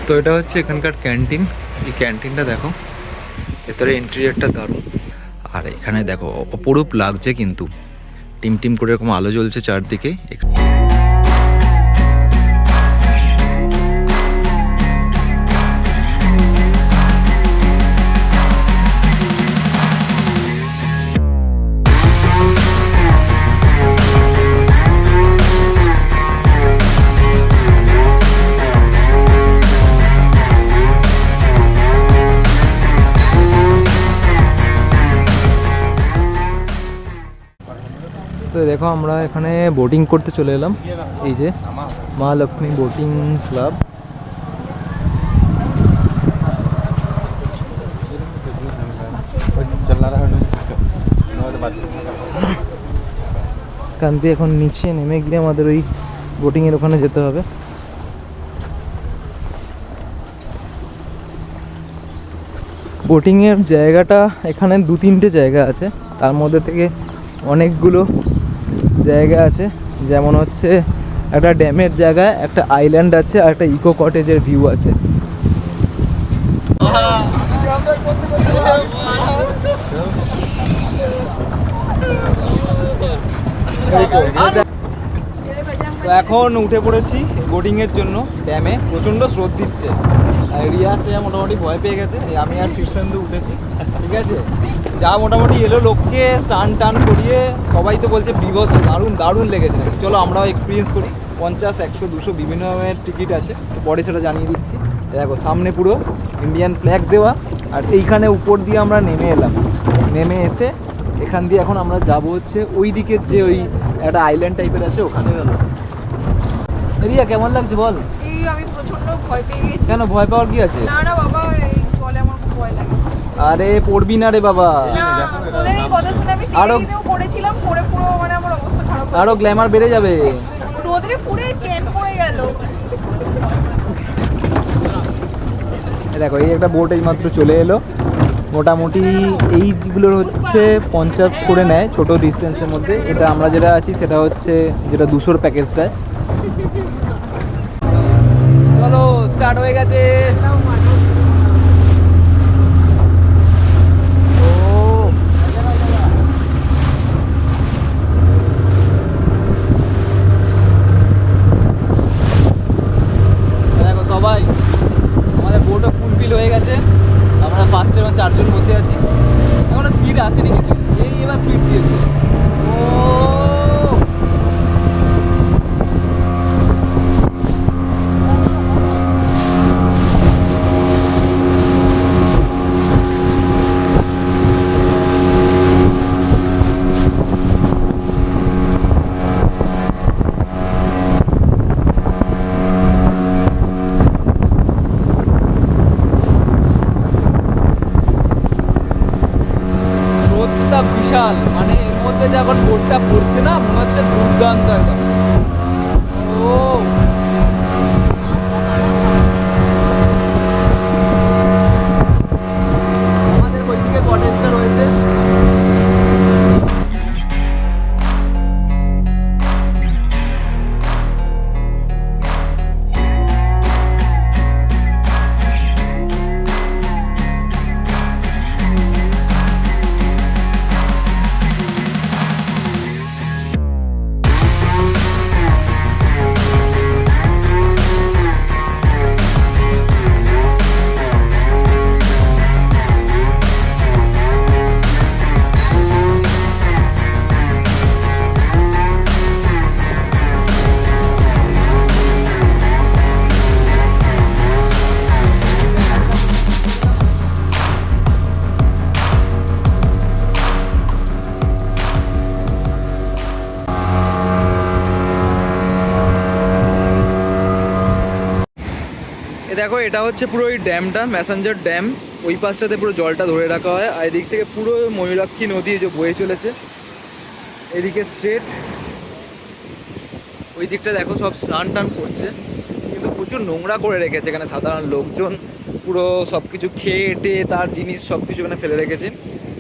তো এটা হচ্ছে এখানকার ক্যান্টিন। এই ক্যান্টিনটা দেখো, ভেতরে ইন্টেরিয়রটা দারুণ। আর এখানে দেখো অপরূপ লাগছে কিন্তু, টিম টিম করে এরকম আলো জ্বলছে চারদিকে। তো দেখো আমরা এখানে বোটিং করতে চলে এলাম, এই যে মা লক্ষ্মী বোটিং ক্লাব। এখান দিয়ে এখন নিচে নেমে গিয়ে আমাদের ওই বোটিংয়ের ওখানে যেতে হবে। বোটিংয়ের জায়গাটা এখানে 2-3টে জায়গা আছে, তার মধ্যে থেকে অনেকগুলো জায়গা আছে, যেমন হচ্ছে একটা ড্যামের জায়গা, একটা আইল্যান্ড আছে, আর একটা ইকো কটেজের ভিউ আছে। তো এখন উঠে পড়েছি বোটিংয়ের জন্য ড্যামে। প্রচণ্ড স্রোত দিচ্ছে, আর রিয়াজ মোটামুটি ভয় পেয়ে গেছে। আমি আর শীর্ষেন্দু উঠেছি, ঠিক আছে। যা মোটামুটি এলো লোককে স্টান টান করিয়ে, সবাই তো বলছে বিভৎস, দারুণ দারুণ লেগেছে। চলো আমরাও এক্সপিরিয়েন্স করি। 50, 100, 200 বিভিন্ন রকমের টিকিট আছে, পরে সেটা জানিয়ে দিচ্ছি। দেখো সামনে পুরো ইন্ডিয়ান ফ্ল্যাগ দেওয়া, আর এইখানে উপর দিয়ে আমরা নেমে এলাম। নেমে এসে এখান দিয়ে এখন আমরা যাব হচ্ছে ওই দিকের যে ওই একটা আইল্যান্ড টাইপের আছে ওখানে। রিয়া কেমন লাগছে বল? এই আমি প্রচন্ড ভয় পেয়ে গেছি। কেন ভয় পাওয়ার কি আছে? না না বাবা, এই জলে আমার খুব ভয় লাগে। আরে পড়বি না রে বাবা। না, তোদের এই কথা শুনে আমি সিঁড়িতেও পড়েছিলাম, পড়ে পুরো মানে আমার অবস্থা খারাপ। আরো গ্ল্যামার বেড়ে যাবে। রোদরে পুরো ট্যান পড়ে গেল। দেখো এই একটা বোট এই মাত্র চলে এলো। মোটামুটি এই যেগুলোর হচ্ছে 50 করে নেয় ছোট ডিস্টেন্সের মধ্যে। এটা আমরা যেটা আছি সেটা হচ্ছে যেটা 200 প্যাকেজটায়। চলো স্টার্ট হয়ে গেছে। দেখো সবাই, আমাদের বোটও ফুল ফিল হয়ে গেছে। আমরা ফার্স্টে 4 জন বসে আছি, এখনো স্পিড আসেনি কিছু, এই এবার স্পিড দিয়েছে। বিশাল, মানে এর মধ্যে যখন বোটটা পড়ছে না, মনে হচ্ছে দুর্দান্ত একদম। ও আমাদের ওইদিকে কটেজটা রয়েছে। দেখো এটা হচ্ছে পুরো ওই ড্যামটা, ম্যাসেঞ্জার ড্যাম। ওই পাশটাতে পুরো জলটা ধরে রাখা হয়, আর এদিক থেকে পুরো ময়ূরাক্ষী নদী যে বয়ে চলেছে এদিকে স্ট্রেট। ওই দিকটা দেখো সব স্নান টান করছে, কিন্তু প্রচুর নোংরা করে রেখেছে এখানে সাধারণ লোকজন। পুরো সব কিছু খেয়ে এটে তার জিনিস সব কিছু এখানে ফেলে রেখেছে।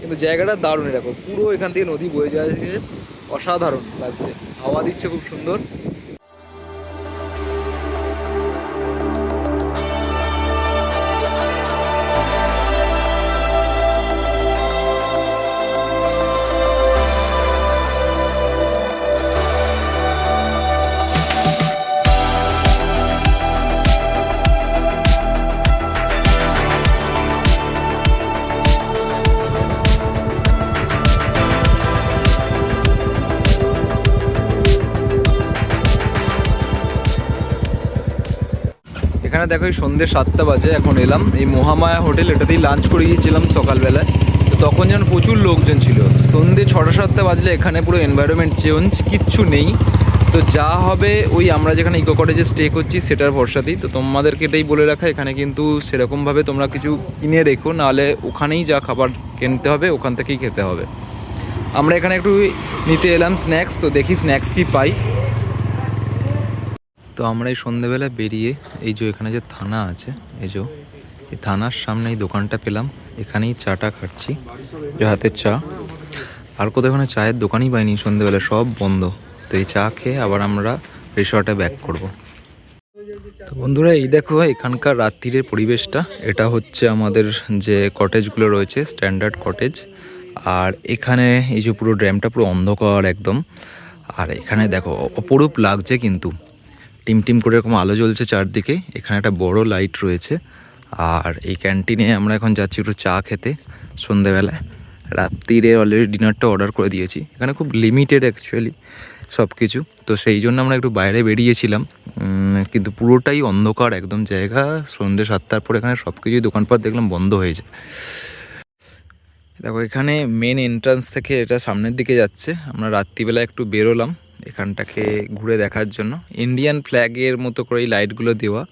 কিন্তু জায়গাটা দারুণ, দেখো পুরো এখান থেকে নদী বয়ে যাচ্ছে, অসাধারণ লাগছে, হাওয়া দিচ্ছে খুব সুন্দর। এখানে দেখো এই সন্ধ্যে 7টা বাজে, এখন এলাম এই মহামায়া হোটেল, এটাতেই লাঞ্চ করে গিয়েছিলাম সকালবেলায়। তো তখন যেন প্রচুর লোকজন ছিল। সন্ধ্যে 6টা-7টা বাজলে এখানে পুরো এনভায়রনমেন্ট চেঞ্জ, কিচ্ছু নেই। তো যা হবে ওই আমরা যেখানে ইকো কটেজে স্টে করছি সেটার ভরসাতেই। তো তোমাদেরকে এটাই বলে রাখা, এখানে কিন্তু সেরকমভাবে তোমরা কিছু কিনে রেখো, নাহলে ওখানেই যা খাবার কিনতে হবে ওখান থেকেই খেতে হবে। আমরা এখানে একটু নিতে এলাম স্ন্যাক্স, তো দেখি স্ন্যাক্স কি পাই। তো আমরা এই সন্ধ্যেবেলা বেরিয়ে এই যে এখানে যে থানা আছে, এই যে এই থানার সামনে এই দোকানটা পেলাম, এখানেই চাটা খাচ্ছি, যে হাতের চা। আর কোথাও এখানে চায়ের দোকানই পাইনি সন্ধ্যেবেলা, সব বন্ধ। তো এই চা খেয়ে আবার আমরা রিসর্টে ব্যাক করব। তো বন্ধুরা এই দেখো এখানকার রাত্রিরের পরিবেশটা, এটা হচ্ছে আমাদের যে কটেজগুলো রয়েছে স্ট্যান্ডার্ড কটেজ। আর এখানে এই যে পুরো ড্যামটা পুরো অন্ধকার একদম। আর এখানে দেখো অপরূপ লাগছে কিন্তু, টিম টিম করে এরকম আলো জ্বলছে চারদিকে। এখানে একটা বড় লাইট রয়েছে। আর এই ক্যান্টিনে আমরা এখন যাচ্ছি একটু চা খেতে সন্ধ্যেবেলায়। রাত্রিরে অলরেডি ডিনারটা অর্ডার করে দিয়েছি। এখানে খুব লিমিটেড অ্যাকচুয়ালি সব কিছু, তো সেই জন্য আমরা একটু বাইরে বেরিয়েছিলাম, কিন্তু পুরোটাই অন্ধকার একদম জায়গা। সন্ধ্যে 7টার পর এখানে সব কিছুই দোকানপাট দেখলাম বন্ধ হয়ে যায়। দেখো এখানে মেন এন্ট্রান্স থেকে এটা সামনের দিকে যাচ্ছে। আমরা রাত্রিবেলা একটু বেরোলাম এখানটাকে ঘুরে দেখার জন্য। ইন্ডিয়ান ফ্ল্যাগের মতো করে এই লাইটগুলো দেওয়া।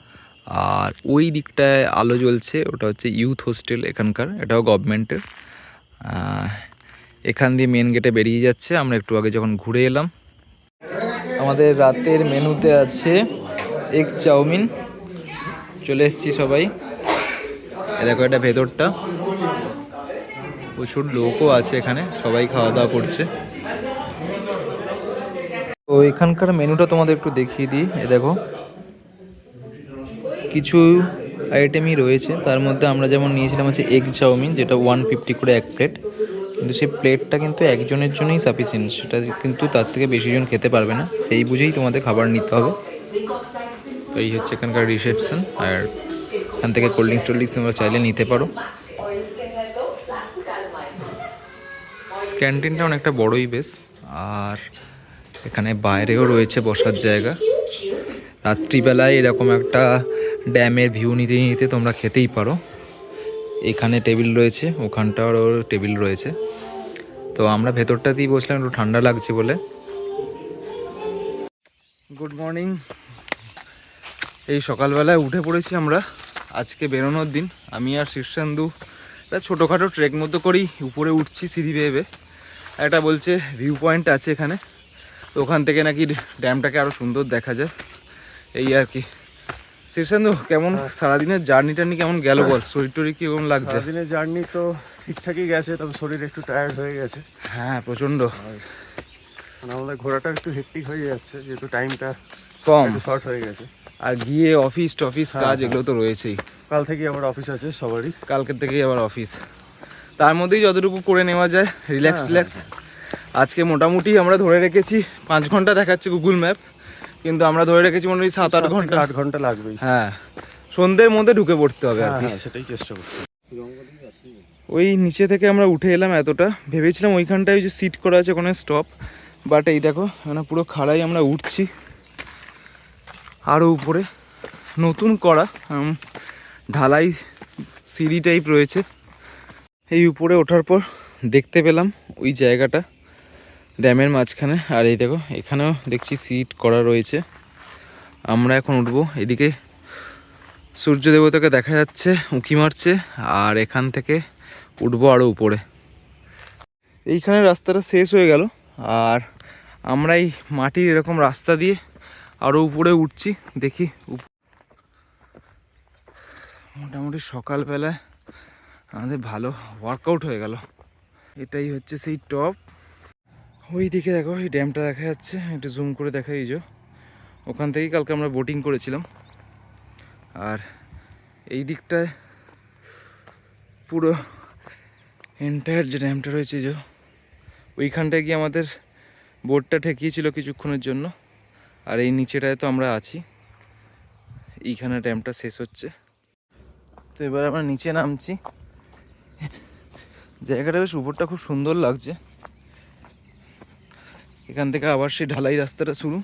আর ওই দিকটায় আলো জ্বলছে, ওটা হচ্ছে ইউথ হোস্টেল এখানকার, এটাও গভর্নমেন্টের। এখান দিয়ে মেন গেটে বেরিয়ে যাচ্ছে। আমরা একটু আগে যখন ঘুরে এলাম। আমাদের রাতের মেনুতে আছে এগ চাউমিন, চলে এসেছি সবাই। দেখো এটা ভেতরটা, প্রচুর লোকও আছে এখানে, সবাই খাওয়া দাওয়া করছে। তো এখানকার মেনুটা তোমাদের একটু দেখিয়ে দিই। এ দেখো কিছু আইটেমই রয়েছে, তার মধ্যে আমরা যেমন নিয়েছিলাম হচ্ছে এগ চাউমিন, যেটা 150 করে এক প্লেট। কিন্তু সেই প্লেটটা কিন্তু একজনের জন্যই সাফিসিয়েন্ট, সেটা কিন্তু তার থেকে বেশি জন খেতে পারবে না, সেই বুঝেই তোমাদের খাবার নিতে হবে। তো এই হচ্ছে এখানকার রিসেপশন। আর এখান থেকে কোল্ড ড্রিঙ্কস টোল্ড ড্রিঙ্কস তোমরা চাইলে নিতে পারো। ক্যান্টিনটা অনেকটা বড়ই বেশ। আর এখানে বাইরেও রয়েছে বসার জায়গা। রাত্রিবেলায় এরকম একটা ড্যামের ভিউ নিতে নিতে তোমরা খেতেই পারো। এখানে টেবিল রয়েছে, ওখানটারও টেবিল রয়েছে। তো আমরা ভেতরটাতেই বসলাম, একটু ঠান্ডা লাগছে বলে। Good morning. এই সকালবেলায় উঠে পড়েছি আমরা, আজকে বেরোনোর দিন। আমি আর শীর্ষেন্দু একটা ছোটোখাটো ট্রেক মতো করেই উপরে উঠছি সিঁড়ি বেয়ে। একটা বলছে ভিউ পয়েন্ট আছে এখানে, তো ওখান থেকে নাকি ড্যামটাকে আরও সুন্দর দেখা যায়, এই আর কি। শীর্ষেন্দু কেমন সারাদিনের জার্নি টার্নি কেমন গেল বল, শরীর টরীর কেমন লাগছে? সারাদিনের জার্নি তো ঠিকঠাকই গেছে, তবে শরীর একটু টায়ার্ড হয়ে গেছে। হ্যাঁ প্রচণ্ড, মানে আমাদের ঘোরাটা একটু হেক্টিক হয়ে যাচ্ছে, যেহেতু টাইমটা কম একটু শর্ট হয়ে গেছে। আর গিয়ে অফিস টফিস কাজ এগুলো তো রয়েছেই। কাল থেকেই আবার অফিস আছে সবারই, কালকের থেকেই আবার অফিস। তার মধ্যেই যতটুকু করে নেওয়া যায় রিল্যাক্স। আজকে মোটামুটি আমরা ধরে রেখেছি 5 ঘন্টা দেখাচ্ছে গুগল ম্যাপ, কিন্তু আমরা ধরে রেখেছি মোটামুটি 7-8 ঘন্টা। 8 ঘন্টা লাগবেই। হ্যাঁ, সন্ধ্যের মধ্যে ঢুকে পড়তে হবে আর কি। হ্যাঁ, সেটাই চেষ্টা করছি। ওই নিচে থেকে আমরা উঠে এলাম এতটা, ভেবেছিলাম ওইখানটায় ওই যে সিট করা আছে ওখানে স্টপ, বাট এই দেখো মানে পুরো খাড়াই আমরা উঠছি আরও উপরে। নতুন করা ঢালাই সিঁড়ি টাইপ রয়েছে। এই উপরে ওঠার পর দেখতে পেলাম ওই জায়গাটা ড্যামের মাঝখানে। আর এই দেখো এখানেও দেখছি সিট করা রয়েছে। আমরা এখন উঠবো। এদিকে সূর্য দেবতাকে দেখা যাচ্ছে উঁকি মারছে, আর এখান থেকে উঠবো আরও উপরে। এইখানে রাস্তাটা শেষ হয়ে গেল, আর আমরা এই মাটির এরকম রাস্তা দিয়ে আরও উপরে উঠছি। দেখি মোটামুটি সকালবেলায় আমাদের ভালো ওয়ার্কআউট হয়ে গেল। এটাই হচ্ছে সেই টপ। ওই দিকে দেখো এই ড্যামটা দেখা যাচ্ছে, একটু জুম করে দেখা, এই যে ওখান থেকেই কালকে আমরা বোটিং করেছিলাম। আর এই দিকটায় পুরো এন্টায়ার যে ড্যামটা রয়েছে, যে ওইখানটায় গিয়ে আমাদের বোটটা ঠেকিয়েছিল কিছুক্ষণের জন্য। আর এই নিচেটায় তো আমরা আছি, এইখানে ড্যামটা শেষ হচ্ছে। তো এবার আমরা নিচে নামছি। জায়গাটা বেশ উপরটা খুব সুন্দর লাগছে। এখান থেকে আবার সেই ঢালাই রাস্তাটা শুরু,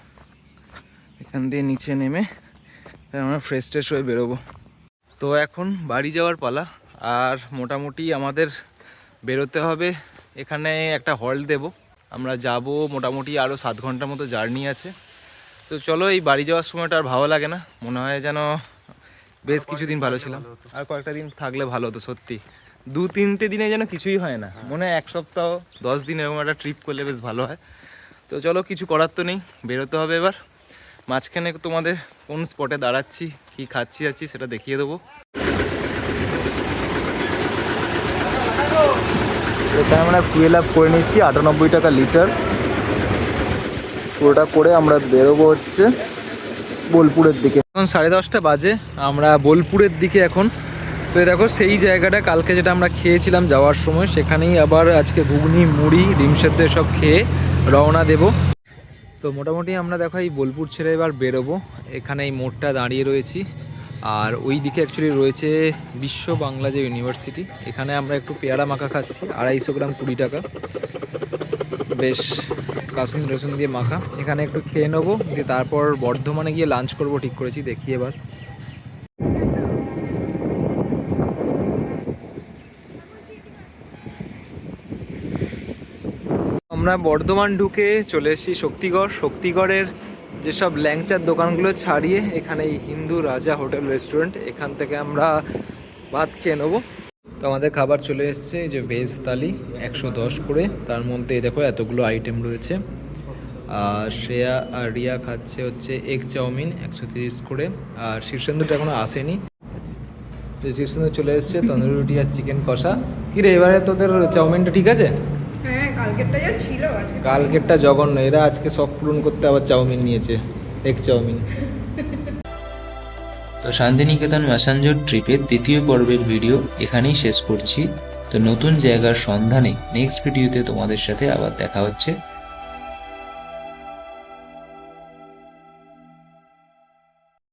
এখান দিয়ে নিচে নেমে আমরা ফ্রেশ ট্রেশ হয়ে বেরোবো। তো এখন বাড়ি যাওয়ার পালা। আর মোটামুটি আমাদের বেরোতে হবে, এখানে একটা হল্ট দেব, আমরা যাব মোটামুটি আরও 7 ঘন্টার মতো জার্নি আছে। তো চলো, এই বাড়ি যাওয়ার সময়টা আর ভালো লাগে না, মনে হয় যেন বেশ কিছুদিন ভালো ছিলাম, আর কয়েকটা দিন থাকলে ভালো হতো সত্যি। 2-3টে দিনে যেন কিছুই হয় না, মনে হয় 1 সপ্তাহ 10 দিন এরকম একটা ট্রিপ করলে বেশ ভালো হয়। তো চলো, কিছু করার তো নেই, বেরোতে হবে এবার। মাঝখানে তোমাদের কোন স্পটে দাঁড়াচ্ছি, কী খাচ্ছি যাচ্ছি সেটা দেখিয়ে দেবো। এখানে আমরা ফুয়েল আপ করে নিচ্ছি 98 টাকা লিটার, পুরোটা করে আমরা বেরোবো হচ্ছে বোলপুরের দিকে। এখন 10:30 বাজে, আমরা বোলপুরের দিকে এখন। তো দেখো সেই জায়গাটা কালকে যেটা আমরা খেয়েছিলাম যাওয়ার সময়, সেখানেই আবার আজকে ঘুগনি মুড়ি ডিম সেদ্ধ সব খেয়ে রওনা দেব। তো মোটামুটি আমরা দেখো এই বোলপুর ছেড়ে এবার বেরোবো। এখানে এই মোড়টা দাঁড়িয়ে রয়েছি, আর ওই দিকে অ্যাকচুয়ালি রয়েছে বিশ্ব বাংলা যে ইউনিভার্সিটি। এখানে আমরা একটু পেয়ারা মাখা খাচ্ছি, 250 গ্রাম 20 টাকা, বেশ কাসুন রসুন দিয়ে মাখা। এখানে একটু খেয়ে নেবো, দিয়ে তারপর বর্ধমানে গিয়ে লাঞ্চ করবো ঠিক করেছি, দেখি এবার। আমরা বর্ধমান ঢুকে চলে এসেছি শক্তিগড়ের যেসব ল্যাংচার দোকানগুলো ছাড়িয়ে এখানে এই হিন্দু রাজা হোটেল রেস্টুরেন্ট, এখান থেকে আমরা ভাত খেয়ে নেবো। তো আমাদের খাবার চলে এসছে, এই যে ভেজ থালি 110 করে, তার মধ্যে দেখো এতগুলো আইটেম রয়েছে। আর শ্রেয়া আর রিয়া খাচ্ছে হচ্ছে এগ চাউমিন 130 করে, আর শীর্ষেন্দুটা এখনও আসেনি। তো শীর্ষেন্দু চলে এসছে তন্দুরি রুটি আর চিকেন কষা। কী রে, এবারে তোদের চাউমিনটা ঠিক আছে? হ্যাঁ, কালকেরটা যা ছিল আজকে। কালকেরটা জঘন্য, এরা আজকে শখ পূরণ করতে আবার চাউমিন নিয়েছে, এগ চাউমিন। তো শান্তিনিকেতন ম্যাসাঞ্জোর ট্রিপের 3য় পর্বের ভিডিও এখানেই শেষ করছি। তো নতুন জায়গার সন্ধানে নেক্সট ভিডিওতে তোমাদের সাথে আবার দেখা হচ্ছে।